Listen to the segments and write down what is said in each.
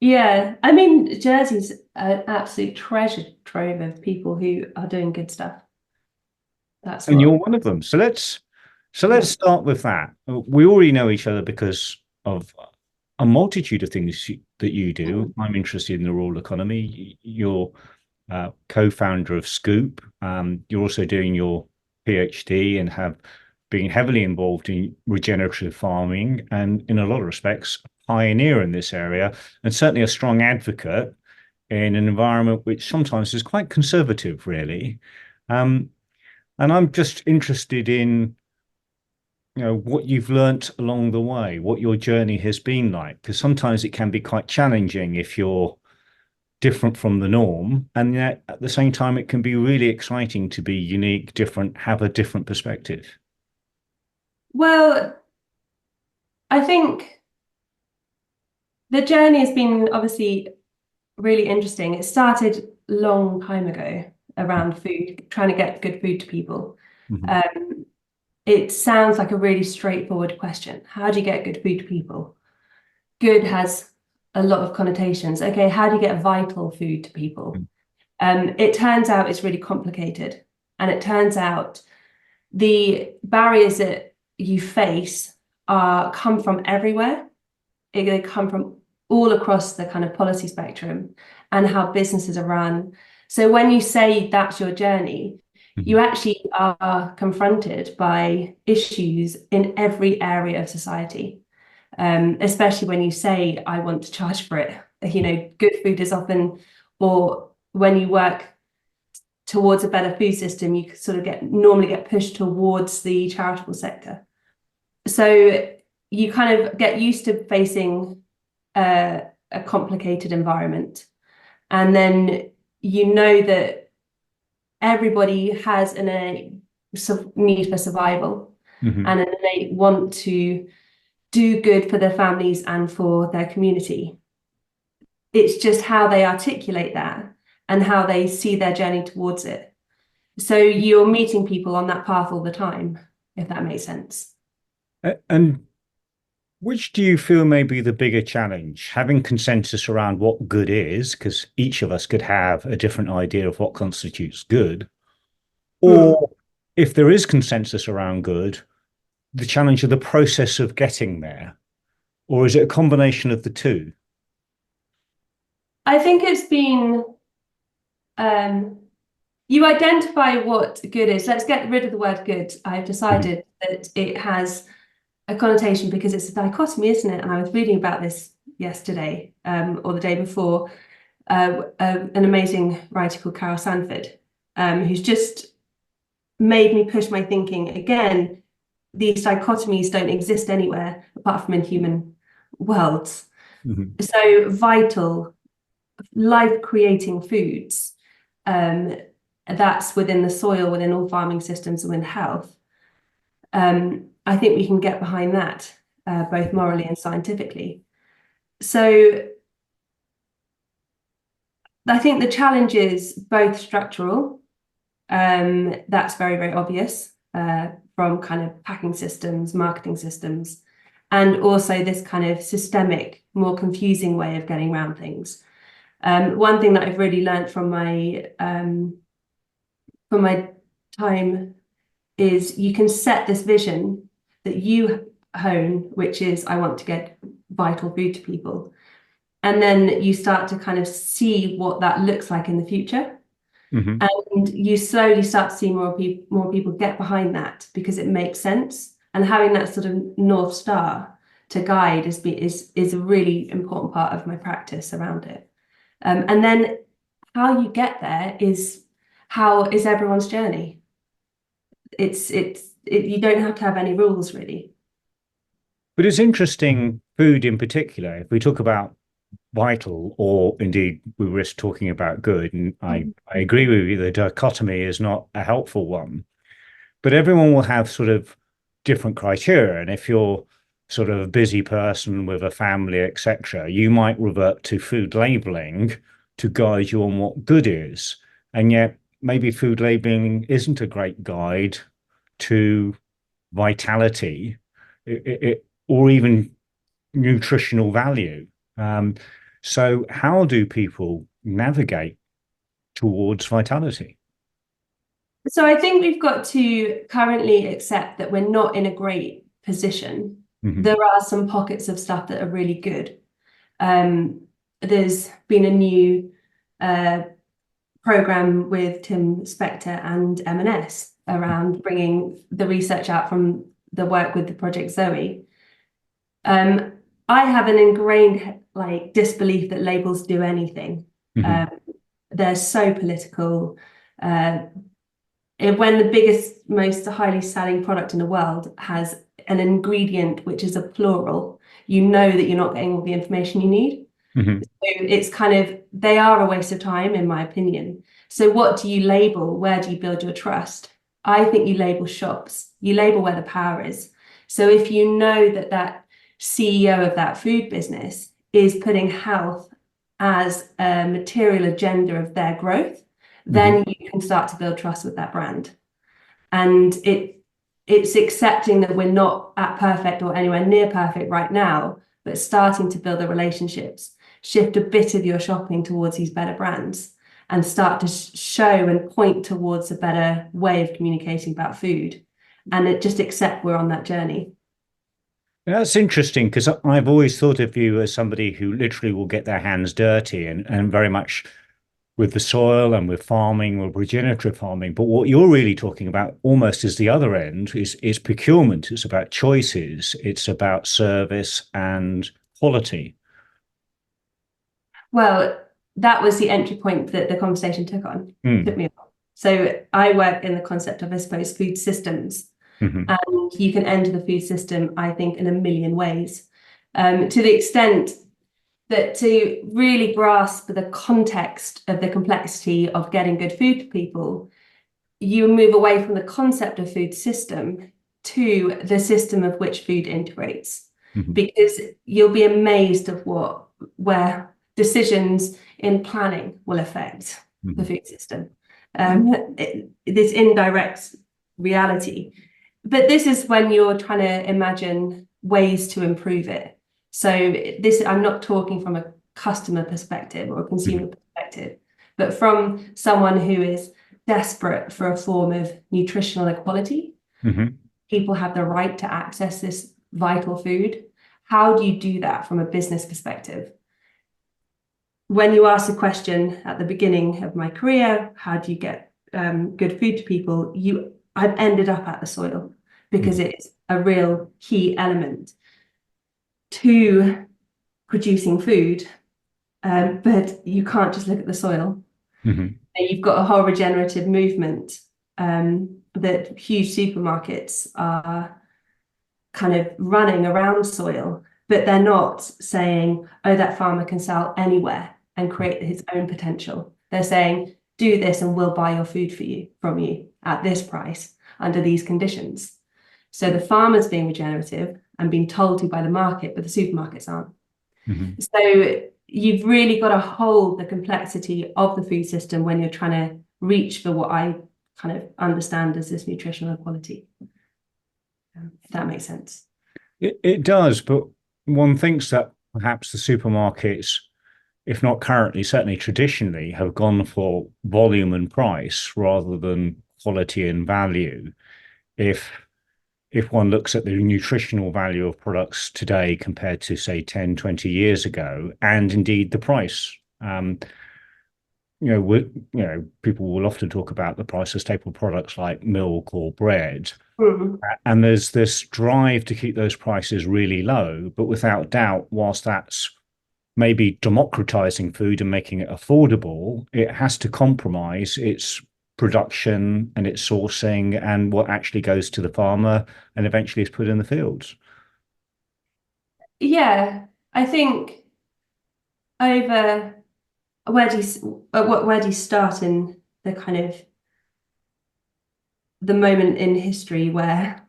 Yeah, I mean, Jersey's an absolute treasure trove of people who are doing good stuff. That's And you're what, one of them. So let's yeah. start with that. We already know each other because of a multitude of things that you do. Mm. I'm interested in the rural economy. You're co-founder of Scoop. You're also doing your PhD and have been heavily involved in regenerative farming and, in a lot of respects, a pioneer in this area, and certainly a strong advocate in an environment which sometimes is quite conservative, really. Um, and I'm just interested in, what you've learnt along the way, what your journey has been like, because sometimes it can be quite challenging if you're different from the norm, and yet at the same time it can be really exciting to be unique, different, have a different perspective. Well, I think the journey has been obviously really interesting. It started a long time ago around food, trying to get good food to people. Mhm. Um, it sounds like a really straightforward question. How do you get good food to people? Good has a lot of connotations. Okay, how do you get vital food to people? It turns out it's really complicated. And it turns out the barriers that you face are come from everywhere. They come from all across the kind of policy spectrum and how businesses are run. So when you say that's your journey, you Mhm. actually are confronted by issues in every area of society. Especially when you say, I want to charge for it. Good food is often, or when you work towards a better food system, you sort of normally get pushed towards the charitable sector. So you kind of get used to facing a complicated environment. And then you know that everybody has an innate need for survival Mhm. and an innate want to do good for their families and for their community. It's just how they articulate that and how they see their journey towards it. So you're meeting people on that path all the time, if that makes sense. And which do you feel may be the bigger challenge? Having consensus around what good is, because each of us could have a different idea of what constitutes good, Hmm. or if there is consensus around good, the challenge of the process of getting there, or is it a combination of the two? I think it's been um, you identify what good is. Let's get rid of the word good. I've Mhm. decided that it has a connotation because it's a dichotomy, isn't it? And I was reading about this yesterday, or the day before, an amazing writer called Carol Sanford, who's just made me push my thinking again. These dichotomies don't exist anywhere apart from in human worlds. Mhm. So vital, life-creating foods, um, that's within the soil, within all farming systems, within health. I think we can get behind that, both morally and scientifically. So I think the challenge is both structural, that's very, very obvious, from kind of packing systems, marketing systems, and also this kind of systemic, more confusing way of getting around things. One thing that I've really learned from my time is you can set this vision that you hone, which is I want to get vital food to people. And then you start to kind of see what that looks like in the future. Mhm. And you slowly start to see more people get behind that because it makes sense. And having that sort of North Star to guide is a really important part of my practice around it. And then how you get there is everyone's journey. You don't have to have any rules really. But it's interesting, food in particular, if we talk about vital, or indeed we risk talking about good, and I agree with you, the dichotomy is not a helpful one, but everyone will have sort of different criteria. And if you're sort of a busy person with a family, etc., you might revert to food labeling to guide you on what good is. And yet maybe food labeling isn't a great guide to vitality or even nutritional value. Um, So how do people navigate towards vitality? So I think we've got to currently accept that we're not in a great position. Hmm. There are some pockets of stuff that are really good. There's been a new program with Tim Spector and M&S around bringing the research out from the work with the Project Zoe. I have an ingrained disbelief that labels do anything. Hmm. They're so political. When the biggest, most highly selling product in the world has an ingredient which is a plural, you know that you're not getting all the information you need. Hmm. So it's kind of, they are a waste of time, in my opinion. So what do you label? Where do you build your trust? I think you label shops, you label where the power is. So if you know that that CEO of that food business is putting health as a material agenda of their growth, Hmm. then you can start to build trust with that brand. And it's accepting that we're not at perfect or anywhere near perfect right now, but starting to build the relationships, shift a bit of your shopping towards these better brands, and start to show and point towards a better way of communicating about food. And it just accept we're on that journey. That's interesting because I've always thought of you as somebody who literally will get their hands dirty and very much with the soil and with farming or regenerative farming. But what you're really talking about almost is the other end is procurement. It's about choices. It's about service and quality. Well, that was the entry point that the conversation took Mm. me on. So I work in the concept of, I suppose, food systems. Hmm. And you can enter the food system, I think, in a million ways. To the extent that to really grasp the context of the complexity of getting good food to people, you move away from the concept of food system to the system of which food integrates, Hmm. because you'll be amazed of where decisions in planning will affect the Hmm. food system. This indirect reality. But this is when you're trying to imagine ways to improve it. So this, I'm not talking from a customer perspective or a consumer perspective, but from someone who is desperate for a form of nutritional equality. Hmm. People have the right to access this vital food. How do you do that from a business perspective? When you ask the question at the beginning of my career, how do you get good food to people? I've ended up at the soil because it's a real key element to producing food. But you can't just look at the soil. Hmm. You've got a whole regenerative movement that huge supermarkets are kind of running around soil, but they're not saying, oh, that farmer can sell anywhere and create his own potential. They're saying, do this and we'll buy your food from you at this price under these conditions. So the farmer's being regenerative and being told to by the market, but the supermarkets aren't. Hmm. So you've really got to hold the complexity of the food system when you're trying to reach for what I kind of understand as this nutritional equality, if that makes sense. It does, but one thinks that perhaps the supermarkets, if not currently, certainly traditionally, have gone for volume and price rather than quality and value. If if one looks at the nutritional value of products today compared to, say, 10, 20 years ago, and indeed the price. People will often talk about the price of staple products like milk or bread. Mm. And there's this drive to keep those prices really low. But without doubt, whilst that's maybe democratizing food and making it affordable, it has to compromise its production and its sourcing and what actually goes to the farmer and eventually is put in the fields. Yeah, I think over where do you start in the kind of the moment in history where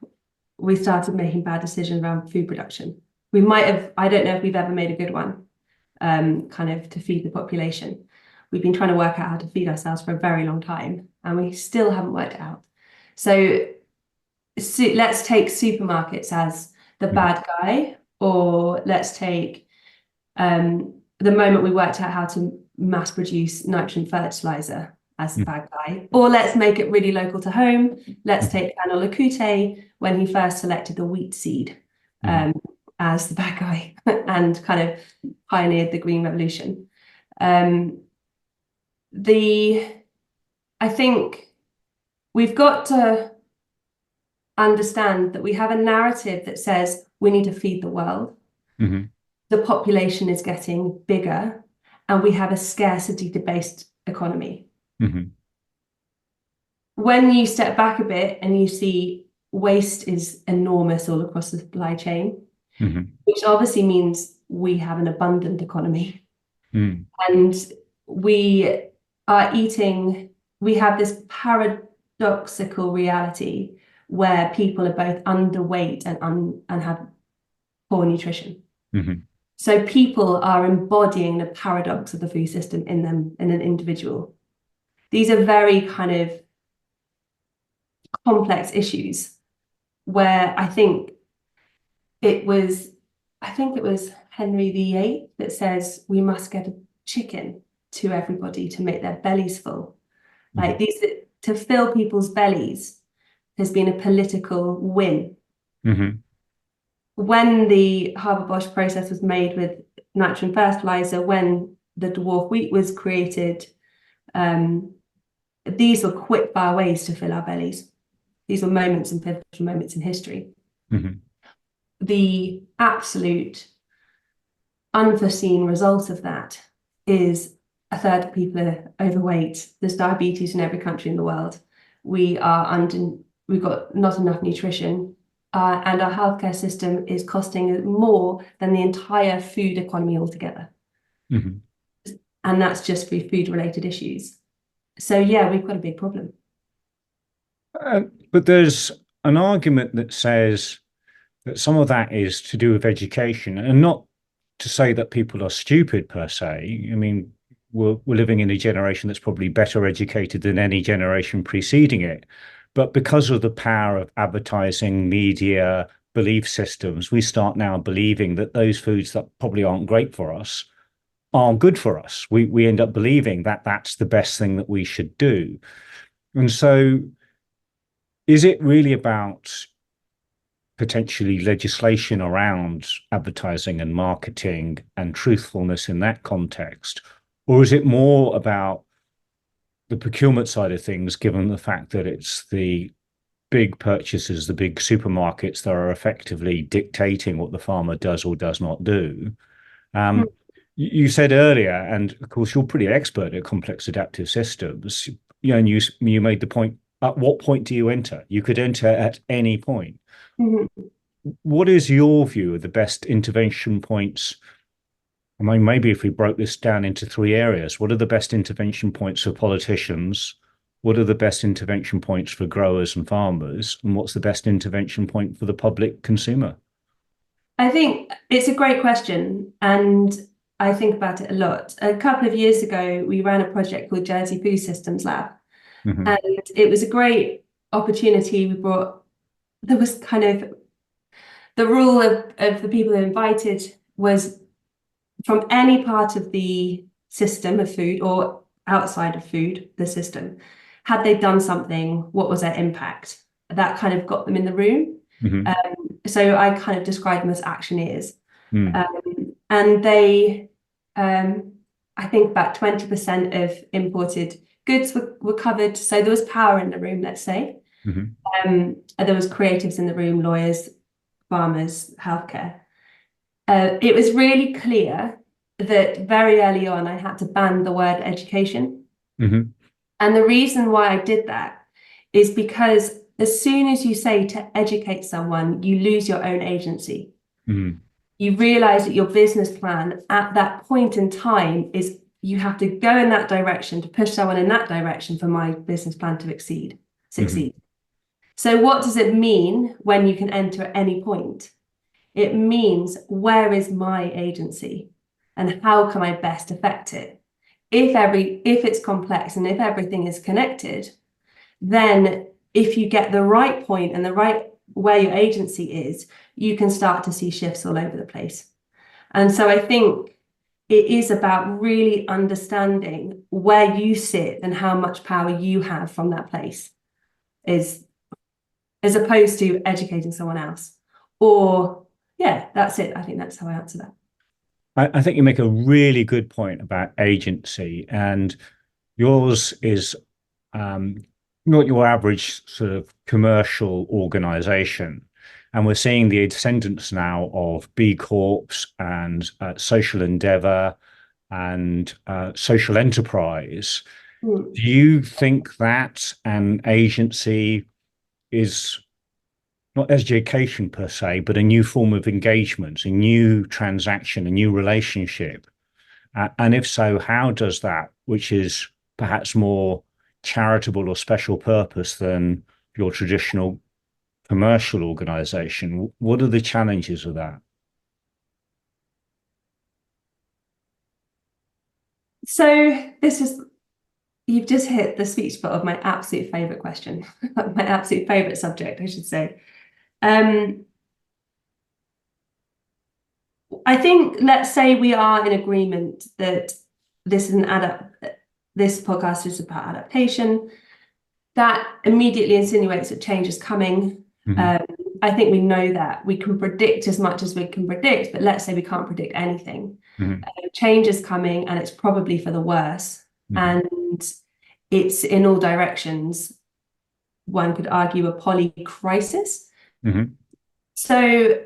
we started making bad decisions around food production? We might have, I don't know if we've ever made a good one, kind of to feed the population. We've been trying to work out how to feed ourselves for a very long time, and we still haven't worked it out. So let's take supermarkets as the Mhm. bad guy, or let's take the moment we worked out how to mass produce nitrogen fertilizer as the bad guy, or let's make it really local to home. Let's take Arnaud Lecoute when he first selected the wheat seed as the bad guy and kind of pioneered the green revolution. I think we've got to understand that we have a narrative that says we need to feed the world. The population is getting bigger, and we have a scarcity-based economy. When you step back a bit and you see waste is enormous all across the supply chain, which obviously means we have an abundant economy. And we are eating, we have this paradoxical reality where people are both underweight and have poor nutrition. So people are embodying the paradox of the food system in them, in an individual. These are very kind of complex issues where I think it was Henry VIII that says we must get a chicken to everybody to make their bellies full. Like these, to fill people's bellies has been a political win. When the Haber-Bosch process was made with nitrogen fertilizer, when the dwarf wheat was created, these were quick-fire ways to fill our bellies. These were moments and pivotal moments in history. The absolute unforeseen result of that is a third of people are overweight. There's diabetes in every country in the world. We've got not enough nutrition, and our healthcare system is costing more than the entire food economy altogether. And that's just for food-related issues. So yeah, we've got a big problem. But there's an argument that says that some of that is to do with education, and not to say that people are stupid per se. I mean, we're living in a generation that's probably better educated than any generation preceding it. But because of the power of advertising, media, belief systems, we start now believing that those foods that probably aren't great for us are good for us. We end up believing that that's the best thing that we should do. And so is it really about potentially legislation around advertising and marketing and truthfulness in that context? Or is it more about the procurement side of things, given the fact that it's the big purchasers, the big supermarkets that are effectively dictating what the farmer does or does not do? You said earlier, and of course you're pretty expert at complex adaptive systems, and you made the point, at what point do you enter? You could enter at any point. What is your view of the best intervention points? I mean, maybe if we broke this down into three areas, what are the best intervention points for politicians? What are the best intervention points for growers and farmers? And what's the best intervention point for the public consumer? I think it's a great question, and I think about it a lot. A couple of years ago, we ran a project called Jersey Food Systems Lab, and it was a great opportunity. There was kind of the rule of the people who invited was from any part of the system of food or outside of food, the system. Had they done something? What was their impact? That kind of got them in the room. So I kind of described them as actioneers. And they, I think about 20% of imported goods were covered. So there was power in the room, let's say. There was creatives in the room, lawyers, farmers, healthcare. It was really clear that very early on, I had to ban the word education. And the reason why I did that is because as soon as you say to educate someone, you lose your own agency. You realize that your business plan at that point in time is you have to go in that direction to push someone in that direction for my business plan to succeed. So what does it mean when you can enter at any point? It means, where is my agency and how can I best affect it? If it's complex and if everything is connected, then if you get the right point and the right where your agency is, you can start to see shifts all over the place. And so I think it is about really understanding where you sit and how much power you have from that place, is as opposed to educating someone else. Or yeah, that's it. I think that's how I answer that. I think you make a really good point about agency, and yours is not your average sort of commercial organization. And we're seeing the ascendance now of B Corps and social endeavor and social enterprise. Mm. Do you think that an agency is not education per se, but a new form of engagement, a new transaction, a new relationship? And if so, how does that, which is perhaps more charitable or special purpose than your traditional commercial organization, what are the challenges of that? So you've just hit the sweet spot of my absolute favorite question, my absolute favorite subject, I should say. I think, let's say we are in agreement that this podcast is about adaptation. That immediately insinuates that change is coming. Mm-hmm. I think we know that we can predict as much as we can predict, but let's say we can't predict anything. Mm-hmm. Change is coming, and it's probably for the worse. Mm-hmm. And it's in all directions. One could argue a poly-crisis. Mm-hmm. So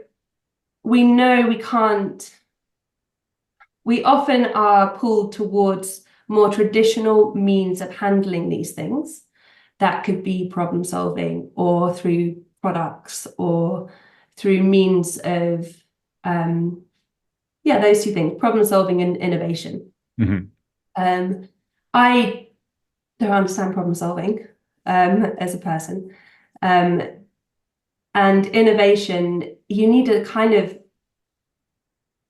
we know we can't. We often are pulled towards more traditional means of handling these things. That could be problem solving, or through products, or through means of, those two things, problem solving and innovation. Mm-hmm. I don't understand problem solving as a person. And innovation, you need a kind of,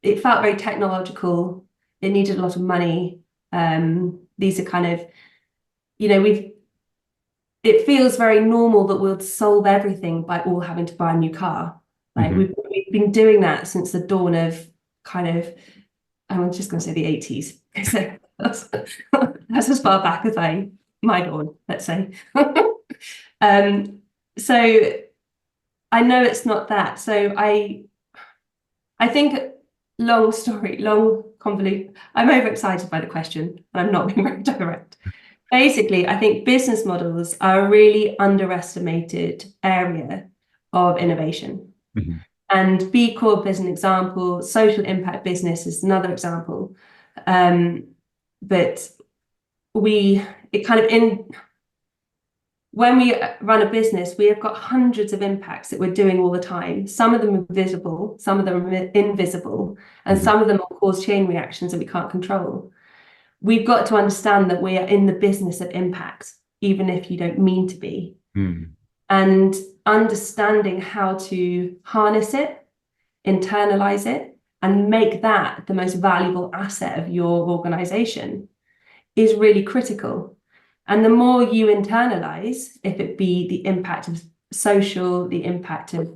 it felt very technological. It needed a lot of money. These are kind of, it feels very normal that we'll solve everything by all having to buy a new car. Like Mm-hmm. we've been doing that since the dawn of kind of, I'm just going to say the 80s. So that's as far back as my dawn, let's say. So I know it's not that. So I think, long story, long convolute. I'm overexcited by the question, and I'm not being very direct. Basically, I think business models are a really underestimated area of innovation. Mm-hmm. And B Corp is an example, social impact business is another example. But when we run a business, we have got hundreds of impacts that we're doing all the time. Some of them are visible, some of them are invisible, and Mm-hmm. some of them will cause chain reactions that we can't control. We've got to understand that we are in the business of impact, even if you don't mean to be. Mm-hmm. And understanding how to harness it, internalize it, and make that the most valuable asset of your organization is really critical. And the more you internalize, if it be the impact of social, the impact of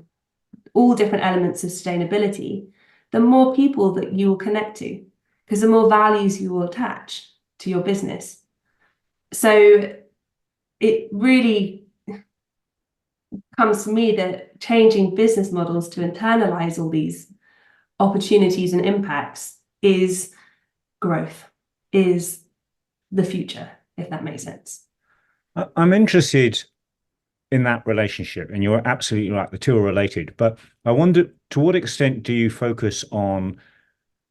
all different elements of sustainability, the more people that you will connect to, because the more values you will attach to your business. So it really comes to me that changing business models to internalize all these opportunities and impacts is growth, is the future, if that makes sense. I'm interested in that relationship, and you're absolutely right, the two are related. But I wonder, to what extent do you focus on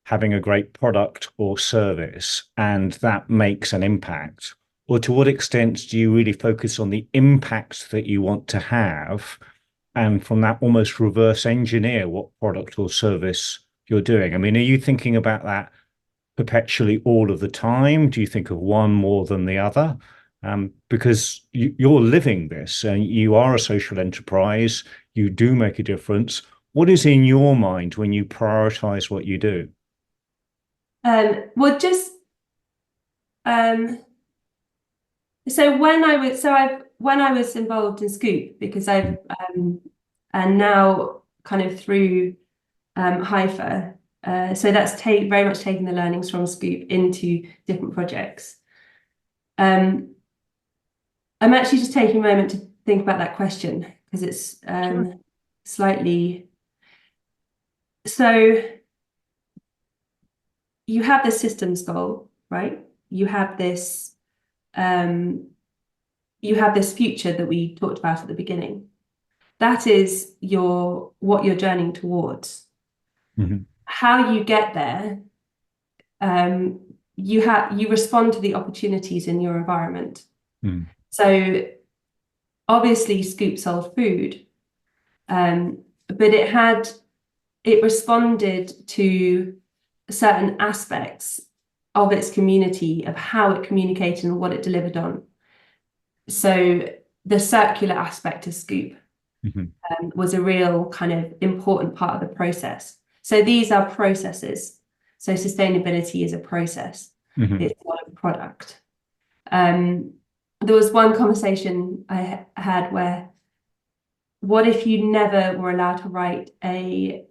having a great product or service and that makes an impact? Or to what extent do you really focus on the impact that you want to have, and from that almost reverse engineer what product or service you're doing? I mean, are you thinking about that perpetually all of the time? Do you think of one more than the other? Because you're living this, and you are a social enterprise, you do make a difference. What is in your mind when you prioritize what you do? Well, just so when I was involved in Scoop, because I've and now kind of through Haifa, So that's very much taking the learnings from Scoop into different projects. I'm actually just taking a moment to think about that question because it's Sure. slightly. So you have this systems goal, right? You have this future that we talked about at the beginning. That is what you're journeying towards. Mhm. How you get there, you respond to the opportunities in your environment. Mm. So obviously Scoop sold food, but it responded to certain aspects of its community, of how it communicated and what it delivered on. So the circular aspect of Scoop Mhm. was a real kind of important part of the process. So these are processes. So sustainability is a process. Mhm. It's not a product. There was one conversation I had where, what if you never were allowed to write a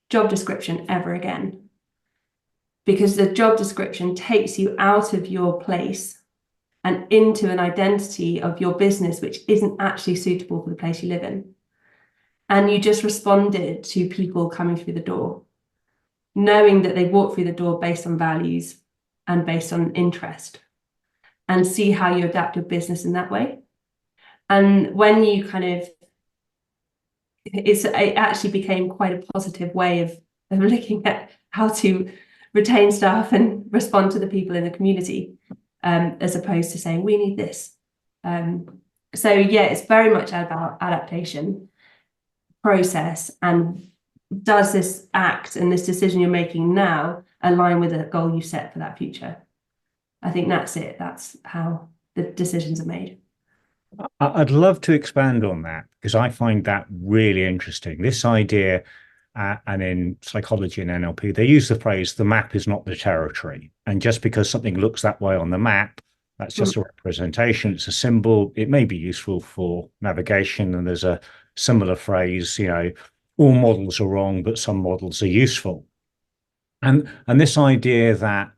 job description ever again? Because the job description takes you out of your place and into an identity of your business, which isn't actually suitable for the place you live in. And you just responded to people coming through the door, knowing that they walk through the door based on values and based on interest, and see how you adapt your business in that way. And when you it actually became quite a positive way of looking at how to retain staff and respond to the people in the community, as opposed to saying, we need this. So yeah, it's very much about adaptation, process, and does this act and this decision you're making now align with a goal you set for that future? I think that's it. That's how the decisions are made. I'd love to expand on that because I find that really interesting. This idea, and in psychology and NLP, they use the phrase, the map is not the territory. And just because something looks that way on the map, that's just a representation. It's a symbol. It may be useful for navigation. And there's a similar phrase, all models are wrong, but some models are useful. And this idea that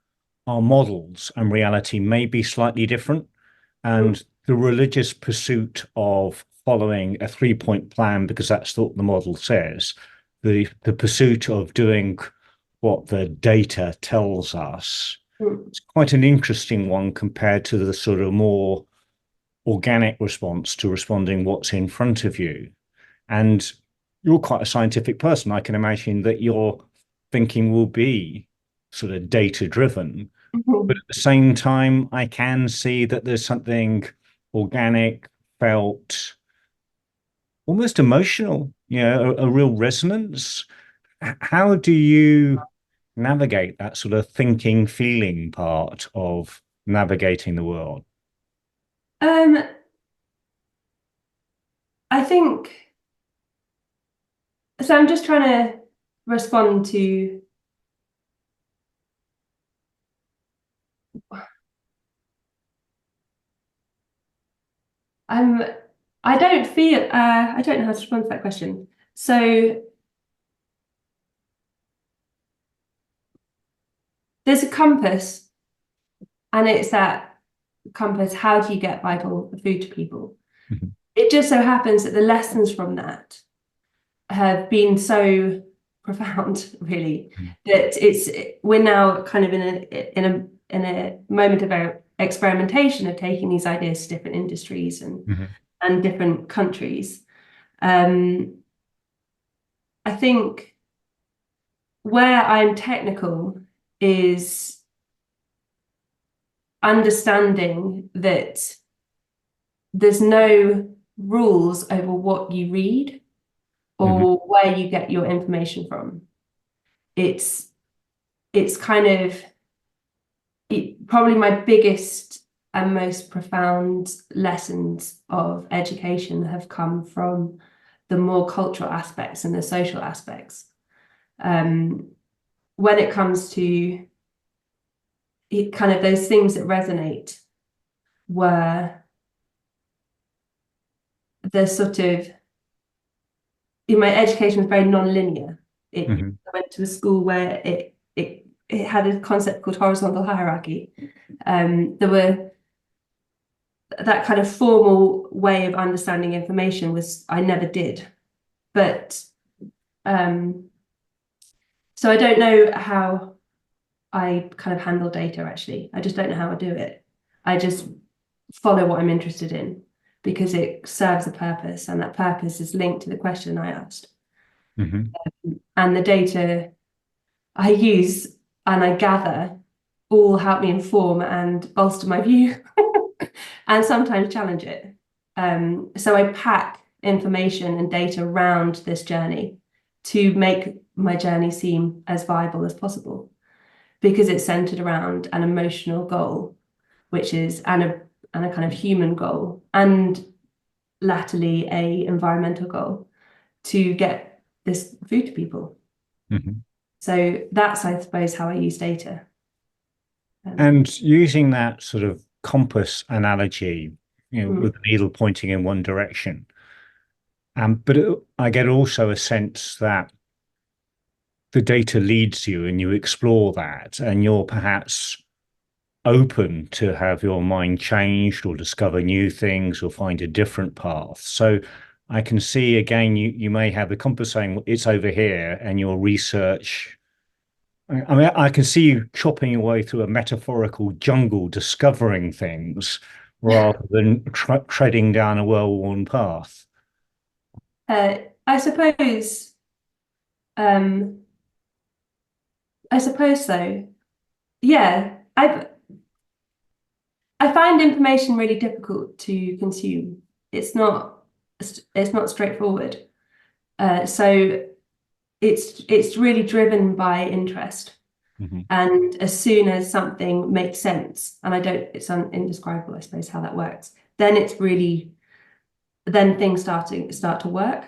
our models and reality may be slightly different, and the religious pursuit of following a 3-point plan because that's what the model says, the pursuit of doing what the data tells us, it's quite an interesting one compared to the sort of more organic response to responding what's in front of you. And you're quite a scientific person. I can imagine that your thinking will be sort of data driven. But at the same time, I can see that there's something organic, felt, almost emotional, a real resonance. How do you navigate that sort of thinking, feeling part of navigating the world? I think so. I'm just trying to respond to. I'm. I don't feel. I don't know how to respond to that question. So there's a compass, and it's that compass. How do you get vital food to people? Mhm. It just so happens that the lessons from that have been so profound, really, that we're now kind of in a moment of experimentation of taking these ideas to different industries Mhm. and different countries. I think where I'm technical is understanding that there's no rules over what you read Mhm. or where you get your information from. It's kind of probably my biggest and most profound lessons of education have come from the more cultural aspects and the social aspects. When it comes to kind of those things that resonate, were the sort of, my education was very non-linear. Mhm. I went to a school where it had a concept called horizontal hierarchy. There were that kind of formal way of understanding information was I never did. But so I don't know how I kind of handle data actually. I just don't know how I do it. I just follow what I'm interested in because it serves a purpose, and that purpose is linked to the question I asked. Mhm. And the data I use and I gather all help me inform and bolster my view and sometimes challenge it. So I pack information and data around this journey to make my journey seem as viable as possible because it's centered around an emotional goal, which is and a kind of human goal, and latterly a environmental goal to get this food to people. Mhm. So that's, I suppose, how I use data. And using that sort of compass analogy, with Mm, the needle pointing in one direction. But I get also a sense that the data leads you and you explore that, and you're perhaps open to have your mind changed or discover new things or find a different path. So I can see again, you may have the compass saying it's over here, and your research. I mean, I can see you chopping your way through a metaphorical jungle, discovering things rather than treading down a well-worn path. uh, I suppose, um, I suppose so. Yeah, I find information really difficult to consume. It's not it's not straightforward. So it's really driven by interest. Mhm. And as soon as something makes sense, and I don't, it's indescribable, I suppose, how that works, then it's really, then things start to work.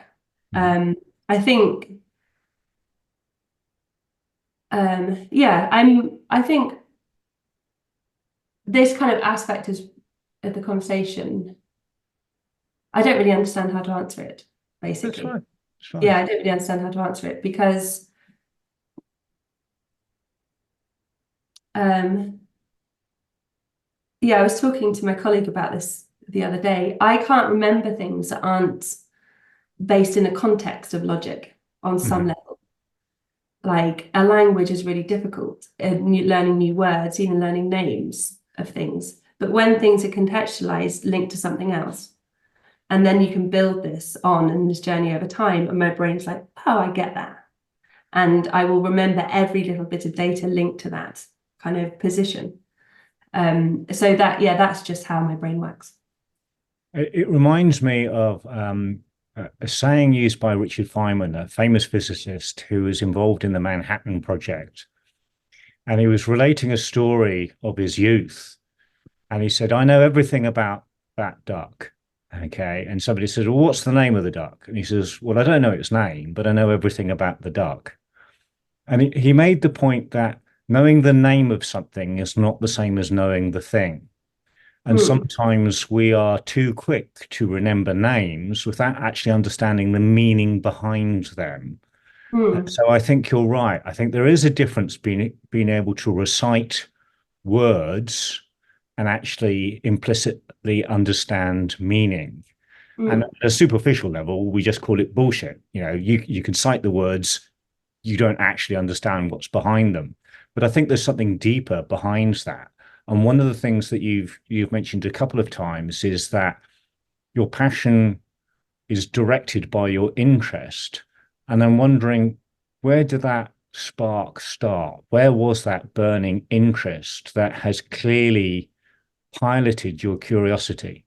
Mhm. I think, yeah, I think this kind of aspect is of the conversation. I don't really understand how to answer it, That's basically. fine. It's fine. Yeah, I don't really understand how to answer it because, um, yeah, I was talking to my colleague about this the other day. I can't remember things that aren't based in a context of logic on some Mhm. level. Like a language is really difficult, learning new words, even learning names of things. But when things are contextualized, linked to something else, and then you can build this on in this journey over time, and my brain's like, oh, I get that. And I will remember every little bit of data linked to that kind of position. So that, yeah, that's just how my brain works. It reminds me of a saying used by Richard Feynman, a famous physicist who was involved in the Manhattan Project. And he was relating a story of his youth. And he said, I know everything about that duck. Okay. And somebody said, well, what's the name of the duck? And he says, well, I don't know its name, but I know everything about the duck. And he made the point that knowing the name of something is not the same as knowing the thing. And Mm, sometimes we are too quick to remember names without actually understanding the meaning behind them. mm, So I think you're right. I think there is a difference being able to recite words and actually implicitly understand meaning. And mm, at a superficial level, we just call it bullshit. You can cite the words, you don't actually understand what's behind them. But I think there's something deeper behind that. And one of the things that you've mentioned a couple of times is that your passion is directed by your interest. And I'm wondering, where did that spark start? Where was that burning interest that has clearly piloted your curiosity?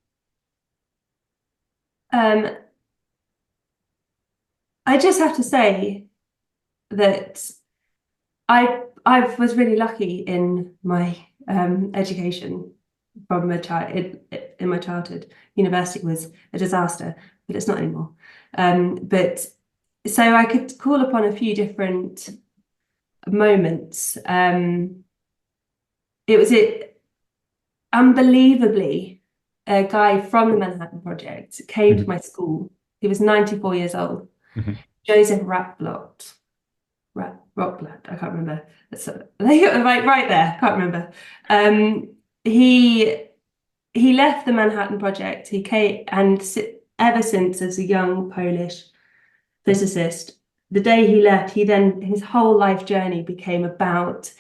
um, I just have to say that I was really lucky in my education from a child in my childhood. University was a disaster, but it's not anymore. But so I could call upon a few different moments. It unbelievably, a guy from the Manhattan Project came to Mhm. my school. He was 94 years old, Mhm. Joseph Ratblot. Rockblood. I can't remember. Right there. Can't remember. He left the Manhattan Project. He came, and ever since, as a young Polish physicist, the day he left, his whole life journey became about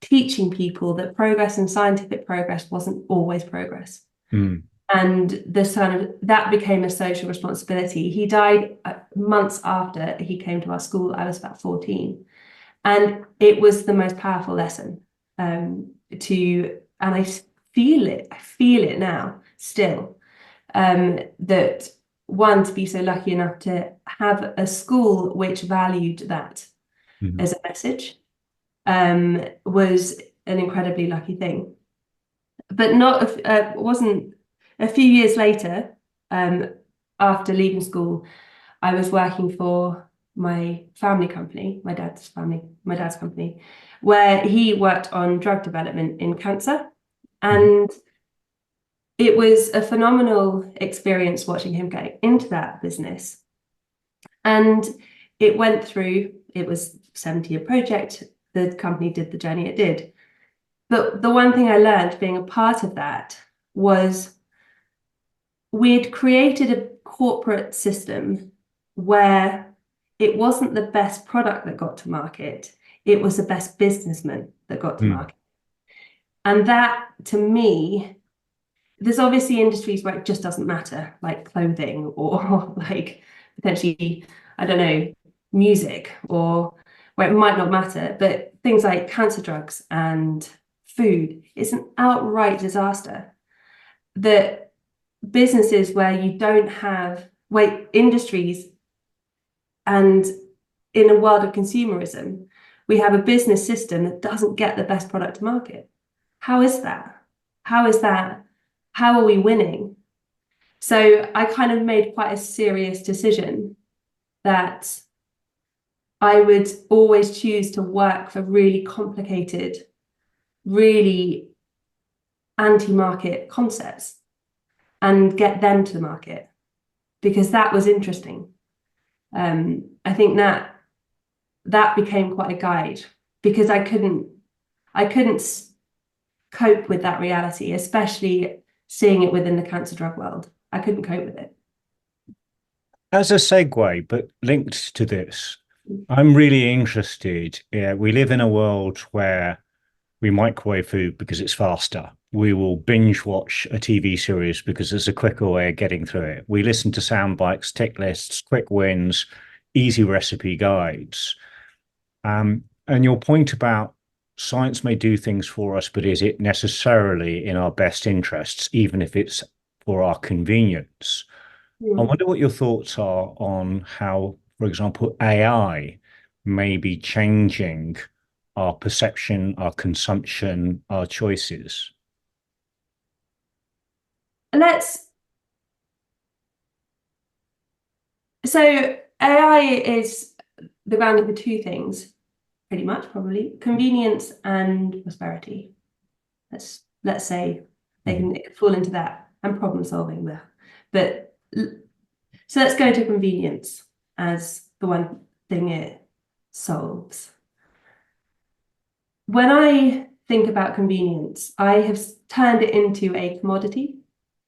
teaching people that progress and scientific progress wasn't always progress. Mm. And that became a social responsibility. He died months after he came to our school. I was about 14. And it was the most powerful lesson and I feel it now still, that one, to be so lucky enough to have a school which valued that as a message, was an incredibly lucky thing. But it wasn't a few years later, after leaving school, I was working for my family company, my dad's company, where he worked on drug development in cancer. And it was a phenomenal experience watching him go into that business. And it was a 70-year project. The company did the journey it did. But the one thing I learned being a part of that was we had created a corporate system where it wasn't the best product that got to market, it was the best businessman that got to market. And that, to me, there's obviously industries where it just doesn't matter, like clothing or like potentially, I don't know, music, or where it might not matter, but things like cancer drugs and food, it's an outright disaster. That businesses where you don't have, industries, and in a world of consumerism, we have a business system that doesn't get the best product to market. How is that? How are we winning? So I kind of made quite a serious decision that I would always choose to work for really complicated, really anti-market concepts and get them to the market, because that was interesting. I think that became quite a guide, because I couldn't cope with that reality, especially seeing it within the cancer drug world. I couldn't cope with it. As a segue, but linked to this, I'm really interested. We live in a world where we microwave food because it's faster. We will binge watch a TV series because it's a quicker way of getting through it. We listen to sound bites, tick lists, quick wins, easy recipe guides. And your point about science may do things for us, but is it necessarily in our best interests, even if it's for our convenience? I wonder what your thoughts are on how, for example, AI may be changing our perception, our consumption, our choices. So AI is the grounding for two things, pretty much, probably convenience and prosperity. Let's say it can fall into that, and problem solving there. But so let's go to convenience as the one thing it solves. When I think about convenience, I have turned it into a commodity.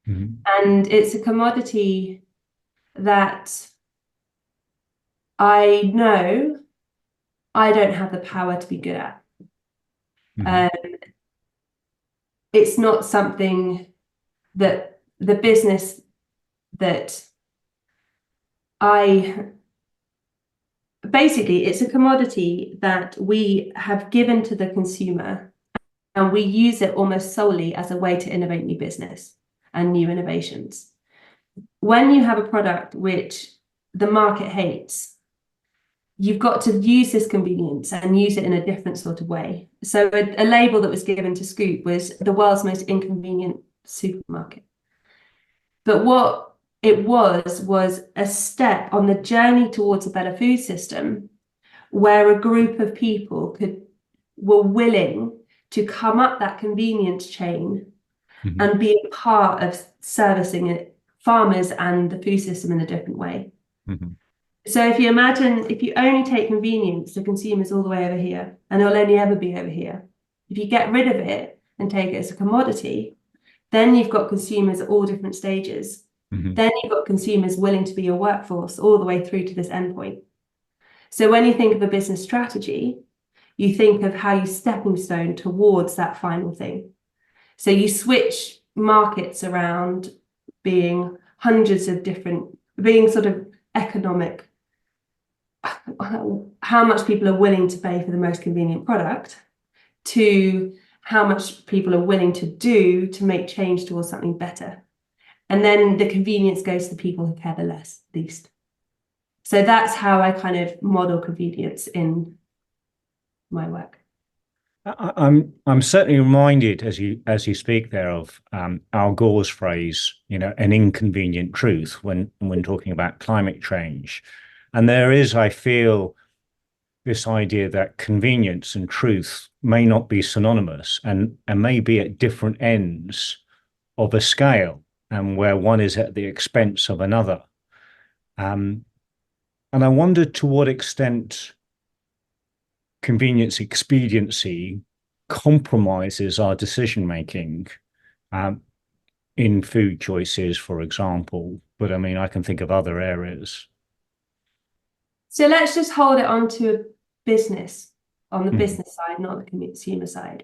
And it's a commodity that I know I don't have the power to be good at. It's not something that the business that basically, it's a commodity that we have given to the consumer, and we use it almost solely as a way to innovate new business and new innovations. When you have a product which the market hates, you've got to use this convenience and use it in a different sort of way. So a label that was given to Scoop was the world's most inconvenient supermarket. But what it was a step on the journey towards a better food system, where a group of people were willing to come up that convenience chain and be a part of servicing farmers and the food system in a different way. So if you imagine, if you only take convenience, the consumer's all the way over here, and it'll only ever be over here. If you get rid of it and take it as a commodity, then you've got consumers at all different stages. Mhm. Then you've got consumers willing to be your workforce all the way through to this endpoint. So when you think of a business strategy, you think of how you stepping stone towards that final thing. So you switch markets around being hundreds of different, being sort of economic, how much people are willing to pay for the most convenient product, to how much people are willing to do to make change towards something better. And then the convenience goes to the people who care the least. So that's how I kind of model convenience in my work. I'm certainly reminded as you speak there of Al Gore's phrase, an inconvenient truth when talking about climate change. And there is, I feel, this idea that convenience and truth may not be synonymous and may be at different ends of a scale, and where one is at the expense of another. And I wonder to what extent convenience expediency compromises our decision making in food choices, for example. But I mean, I can think of other areas. So let's just hold it on to a business, on the business side, not the consumer side.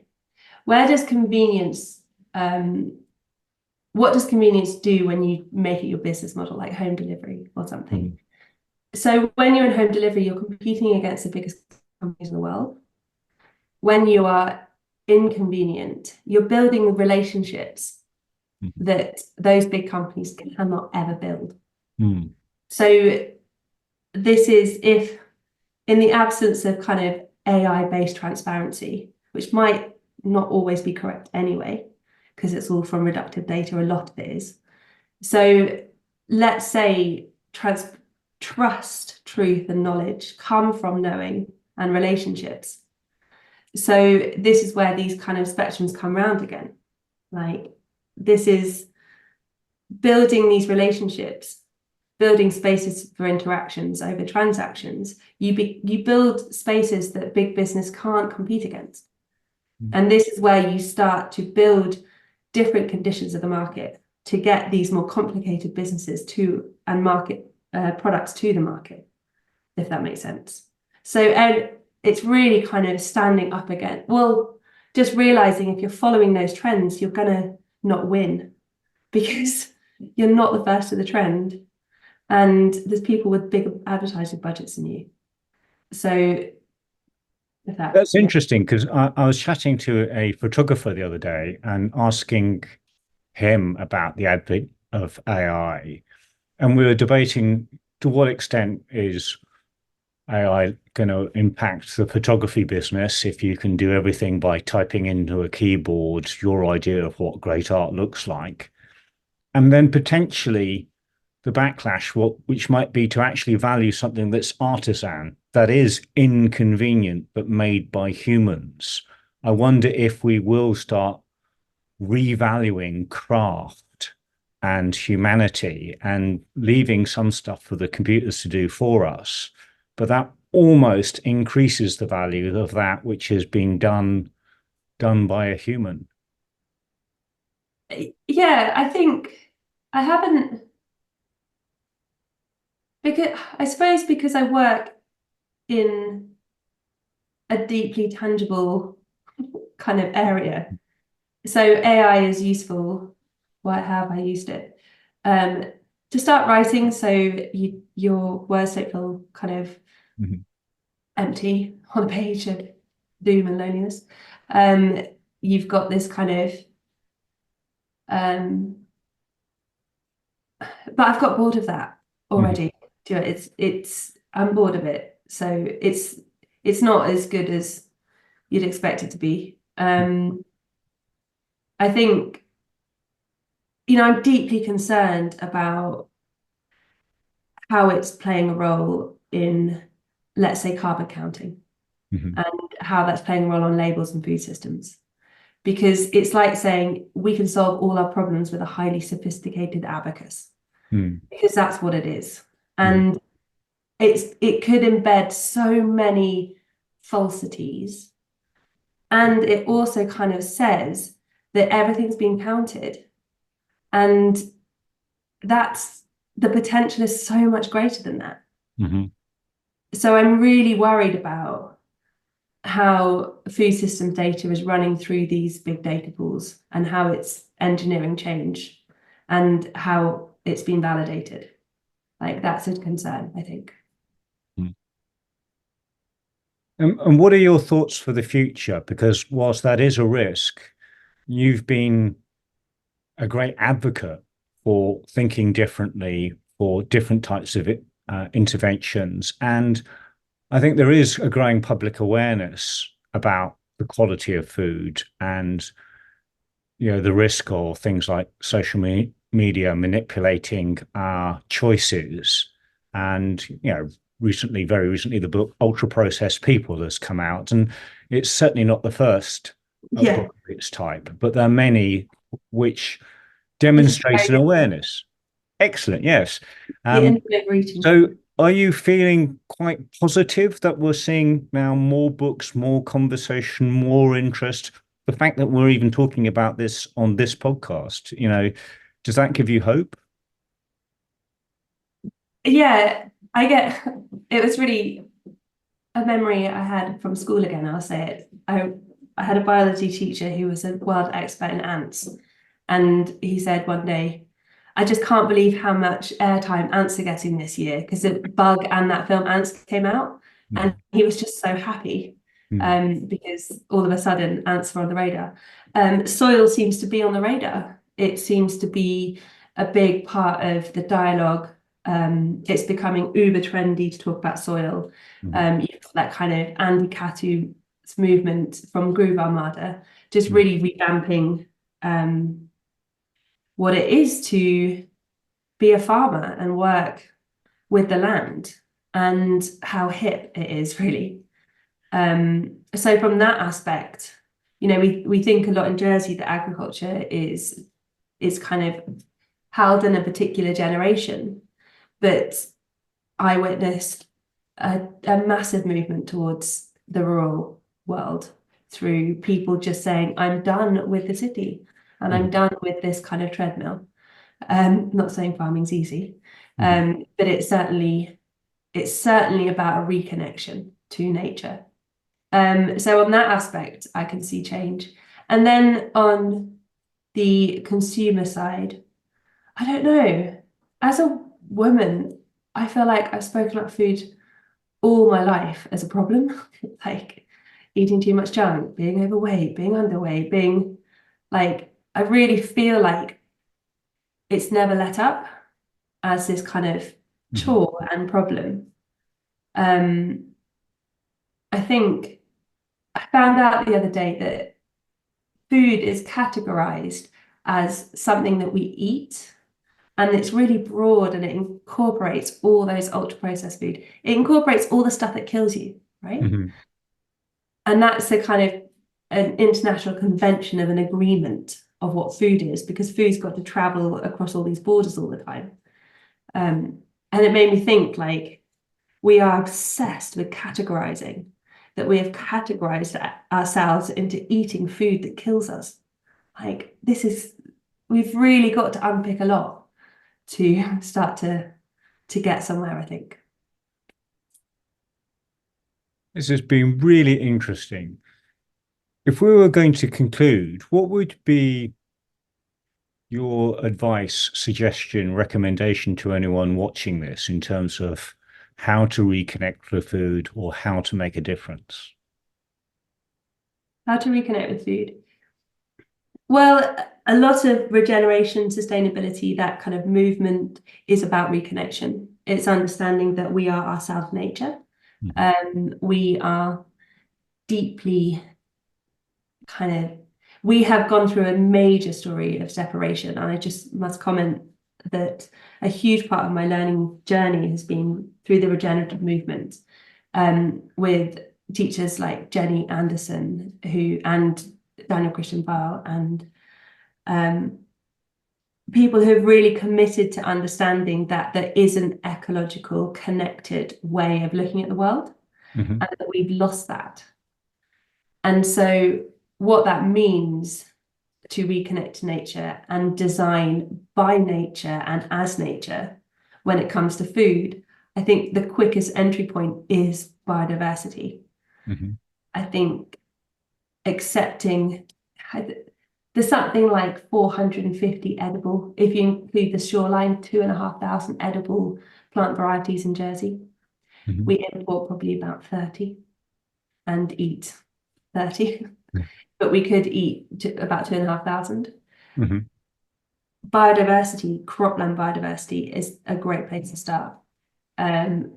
Where does convenience, what does convenience do when you make it your business model, like home delivery or something? So when you're in home delivery, you're competing against the biggest companies in the world. When you are inconvenient, you're building relationships that those big companies cannot ever build. So this is if, in the absence of kind of AI-based transparency, which might not always be correct anyway, because it's all from reductive data, a lot of it is. So let's say trust, truth, and knowledge come from knowing and relationships. So this is where these kind of spectrums come round again. Like, this is building these relationships, building spaces for interactions over transactions. You build spaces that big business can't compete against. And this is where you start to build different conditions of the market to get these more complicated businesses to and market products to the market, if that makes sense. So, and it's really kind of standing up again. Well, just realizing if you're following those trends, you're gonna not win because you're not the first of the trend, and there's people with big advertising budgets than you. So That's interesting, because I was chatting to a photographer the other day and asking him about the advent of AI. And we were debating to what extent is AI going to impact the photography business if you can do everything by typing into a keyboard your idea of what great art looks like. And then potentially the backlash, which might be to actually value something that's artisan, that is inconvenient, but made by humans. I wonder if we will start revaluing craft and humanity and leaving some stuff for the computers to do for us. But that almost increases the value of that which has been done by a human. yeah, I think I haven't, because I suppose because I work in a deeply tangible kind of area. So AI is useful. Why have I used it? To start writing, so your words don't feel kind of empty on a page of doom and loneliness. You've got this kind of but I've got bored of that already. I'm bored of it. So it's not as good as you'd expect it to be. I think, I'm deeply concerned about how it's playing a role in, let's say, carbon counting, and how that's playing a role on labels and food systems. Because it's like saying we can solve all our problems with a highly sophisticated abacus, because that's what it is. And it could embed so many falsities. And it also kind of says that everything's being counted. And that's the potential is so much greater than that. Mm-hmm. So I'm really worried about how food systems data is running through these big data pools and how it's engineering change and how it's been validated. Like that's a concern, I think. And what are your thoughts for the future? Because whilst that is a risk, you've been a great advocate for thinking differently, for different types of interventions. And I think there is a growing public awareness about the quality of food and the risk of things like social media manipulating our choices. And very recently the book Ultra Processed People has come out, and it's certainly not the first Yeah, book of its type, but there are many which demonstrate an awareness. Excellent, yes. the infinite reaching. So are you feeling quite positive that we're seeing now more books, more conversation, more interest? The fact that we're even talking about this on this podcast, does that give you hope? Yeah, it was really a memory I had from school again, I'll say it. I had a biology teacher who was a world expert in ants. And he said one day, I just can't believe how much airtime ants are getting this year because the Bug and that film Ants came out. And he was just so happy because all of a sudden ants were on the radar. Soil seems to be on the radar. It seems to be a big part of the dialogue. It's becoming uber trendy to talk about soil. You've got that kind of Andy Catu movement from Groove Armada, just really revamping what it is to be a farmer and work with the land and how hip it is, really. So from that aspect, we think a lot in Jersey that agriculture is kind of held in a particular generation, but I witnessed a massive movement towards the rural world through people just saying, I'm done with the city and I'm done with this kind of treadmill. Not saying farming's easy, but it's certainly about a reconnection to nature. So on that aspect, I can see change. And then on the consumer side, I don't know. As a woman, I feel like I've spoken about food all my life as a problem, like eating too much junk, being overweight, being underweight, being like, I really feel like it's never let up as this kind of chore and problem. I think I found out the other day that food is categorized as something that we eat, and it's really broad and it incorporates all those ultra processed food. It incorporates all the stuff that kills you, right? And that's a kind of an international convention of an agreement of what food is, because food's got to travel across all these borders all the time. And it made me think, like, we are obsessed with categorizing, that we have categorized ourselves into eating food that kills us. Like, we've really got to unpick a lot to start to get somewhere, I think. This has been really interesting. If we were going to conclude, what would be your advice, suggestion, recommendation to anyone watching this in terms of how to reconnect with food or how to make a difference? How to reconnect with food? Well, a lot of regeneration, sustainability, that kind of movement is about reconnection. It's understanding that we are ourselves nature. We are deeply we have gone through a major story of separation. And I just must comment that a huge part of my learning journey has been through the regenerative movement, with teachers like Jenny Anderson and Daniel Christian Weil, and people who have really committed to understanding that there is an ecological, connected way of looking at the world, Hmm. and that we've lost that. And so, what that means to reconnect to nature and design by nature and as nature when it comes to food, I think the quickest entry point is biodiversity. Hmm. I think accepting there's something like 450 edible, if you include the shoreline, 2,500 edible plant varieties in Jersey. Hmm. We import probably about 30 and eat 30, but we could eat about 2,500. Hmm. Biodiversity, cropland biodiversity is a great place to start.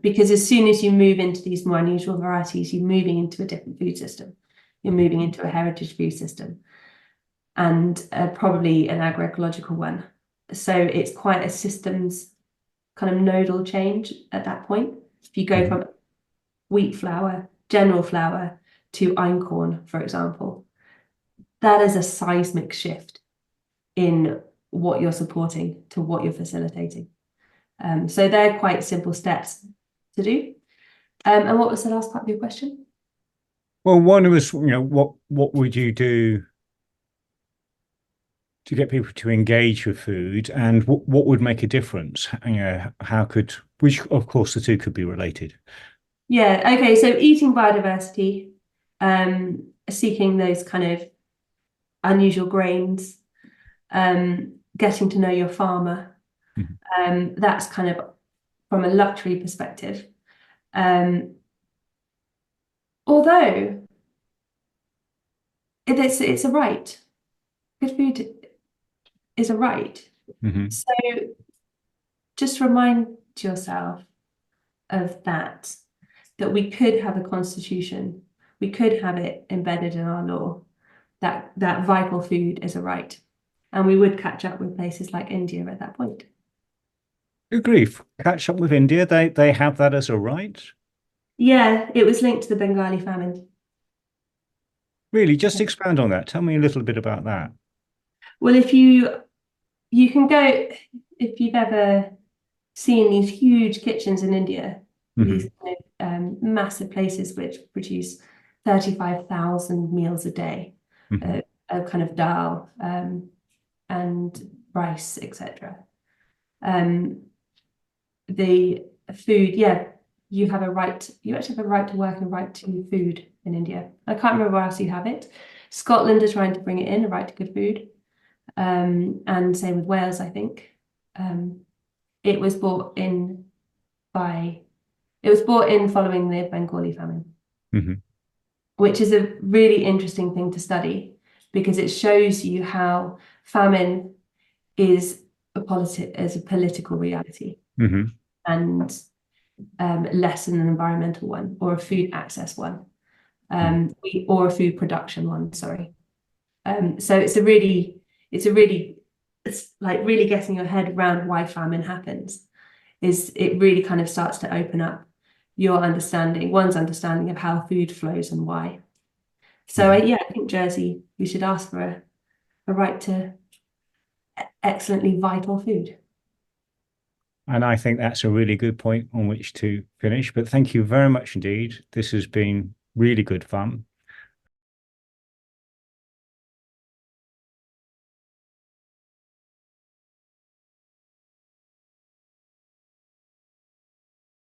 Because as soon as you move into these more unusual varieties, you're moving into a different food system. You're moving into a heritage food system, and probably an agroecological one. So it's quite a systems kind of nodal change at that point. If you go Hmm. from wheat flour, general flour, to einkorn, for example, that is a seismic shift in what you're supporting to what you're facilitating. So they're quite simple steps to do. And what was the last part of your question? Well, one was, what would you do to get people to engage with food, and what would make a difference? How could, which of course the two could be related. Yeah, okay, so eating biodiversity, seeking those kind of unusual grains, getting to know your farmer. Mhm. That's kind of from a luxury perspective. Um, Although it's a right. Good food is a right. Hmm. So just remind yourself of that we could have a constitution, we could have it embedded in our law, that vital food is a right. And we would catch up with places like India at that point. Good grief. Catch up with India. They have that as a right. Yeah, it was linked to the Bengali famine. Really, just expand on that. Tell me a little bit about that. Well, if you can go, if you've ever seen these huge kitchens in India, these Hmm. kind of massive places which produce 35,000 meals a day, Hmm. of kind of dal and rice, etc. Um, the food, yeah, you have a right, you actually have a right to work and a right to food in India. I can't remember where else you have it. Scotland are trying to bring it in, a right to good food. And same with Wales, I think. Um, it was brought in by, it was brought in following the Bengali famine, Hmm. which is a really interesting thing to study because it shows you how famine is is a political reality Hmm. and less than an environmental one or a food access one, or a food production one, sorry. So it's like really getting your head around why famine happens is it really kind of starts to open up one's understanding of how food flows and why. So Hmm. yeah, I think Jersey, we should ask for a right to excellently vital food. And I think that's a really good point on which to finish. But thank you very much indeed. This has been really good fun.